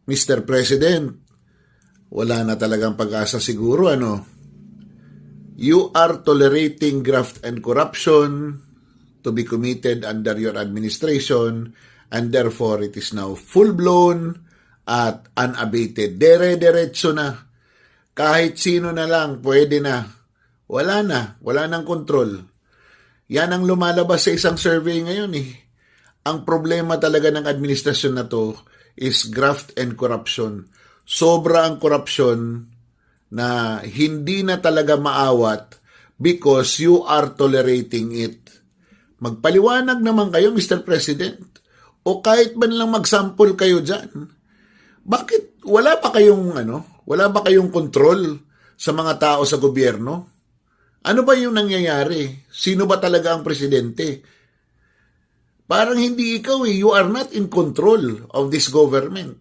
Mr. President, wala na talagang pag-asa siguro, ano? You are tolerating graft and corruption to be committed under your administration, and therefore it is now full-blown at unabated. Dere-derecho na. Kahit sino na lang, pwede na. Wala nang kontrol. Yan ang lumalabas sa isang survey ngayon eh. Ang problema talaga ng administrasyon na to is graft and corruption. Sobra ang corruption na hindi na talaga maawat because you are tolerating it. Magpaliwanag naman kayo, Mr. President. O kahit man lang magsample kayo dyan. Bakit wala ba kayong kontrol sa mga tao sa gobyerno? Ano ba yung nangyayari? Sino ba talaga ang presidente? Parang hindi ikaw eh. You are not in control of this government.